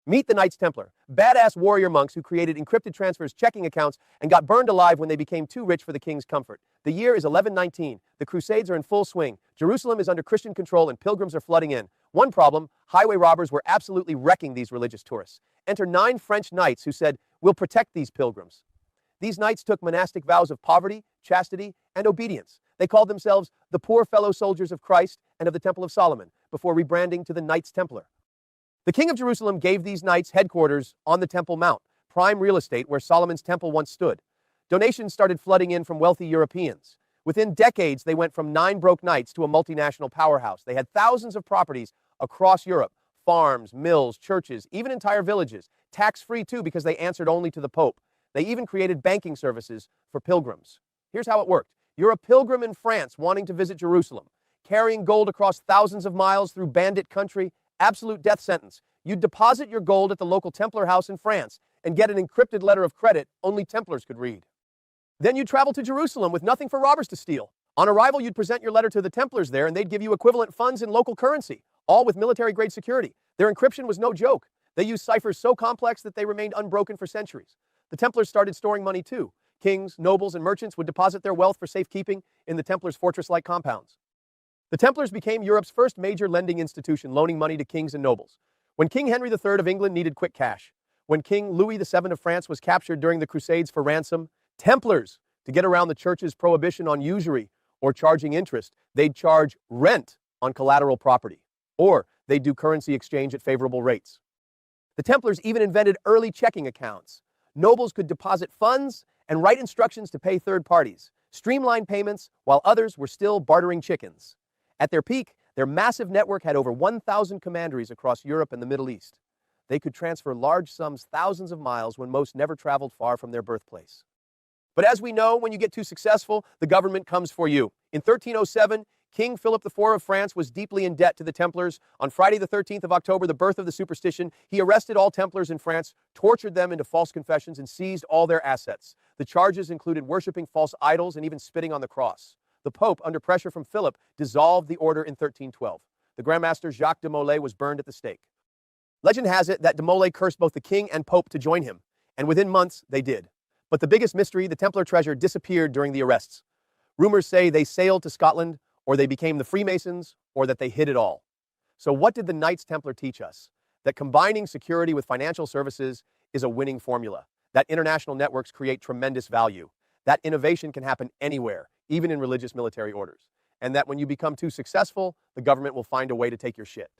Meet the Knights Templar, badass warrior monks who created encrypted transfers checking accounts and got burned alive when they became too rich for the king's comfort. The year is 1119. The Crusades are in full swing. Jerusalem is under Christian control and pilgrims are flooding in. One problem, highway robbers were absolutely wrecking these religious tourists. Enter 9 French knights who said, "We'll protect these pilgrims." These knights took monastic vows of poverty, chastity, and obedience. They called themselves the poor fellow soldiers of Christ and of the Temple of Solomon before rebranding to the Knights Templar. The king of Jerusalem gave these knights headquarters on the Temple Mount, prime real estate where Solomon's temple once stood. Donations started flooding in from wealthy Europeans. Within decades, they went from 9 broke knights to a multinational powerhouse. They had thousands of properties across Europe, farms, mills, churches, even entire villages, tax-free too because they answered only to the Pope. They even created banking services for pilgrims. Here's how it worked. You're a pilgrim in France wanting to visit Jerusalem, carrying gold across thousands of miles through bandit country, absolute death sentence. You'd deposit your gold at the local Templar house in France and get an encrypted letter of credit only Templars could read. Then you'd travel to Jerusalem with nothing for robbers to steal. On arrival, you'd present your letter to the Templars there and they'd give you equivalent funds in local currency, all with military-grade security. Their encryption was no joke. They used ciphers so complex that they remained unbroken for centuries. The Templars started storing money too. Kings, nobles, and merchants would deposit their wealth for safekeeping in the Templars' fortress-like compounds. The Templars became Europe's first major lending institution, loaning money to kings and nobles. When King Henry III of England needed quick cash, when King Louis VII of France was captured during the Crusades for ransom, Templars, to get around the church's prohibition on usury or charging interest, they'd charge rent on collateral property, or they'd do currency exchange at favorable rates. The Templars even invented early checking accounts. Nobles could deposit funds and write instructions to pay third parties, streamline payments, while others were still bartering chickens. At their peak, their massive network had over 1,000 commanderies across Europe and the Middle East. They could transfer large sums thousands of miles when most never traveled far from their birthplace. But as we know, when you get too successful, the government comes for you. In 1307, King Philip IV of France was deeply in debt to the Templars. On Friday the 13th of October, the birth of the superstition, he arrested all Templars in France, tortured them into false confessions, and seized all their assets. The charges included worshiping false idols and even spitting on the cross. The Pope, under pressure from Philip, dissolved the order in 1312. The Grand Master Jacques de Molay was burned at the stake. Legend has it that de Molay cursed both the king and Pope to join him, and within months they did. But the biggest mystery, the Templar treasure, disappeared during the arrests. Rumors say they sailed to Scotland, or they became the Freemasons, or that they hid it all. So what did the Knights Templar teach us? That combining security with financial services is a winning formula. That international networks create tremendous value. That innovation can happen anywhere, even in religious military orders. And that when you become too successful, the government will find a way to take your shit.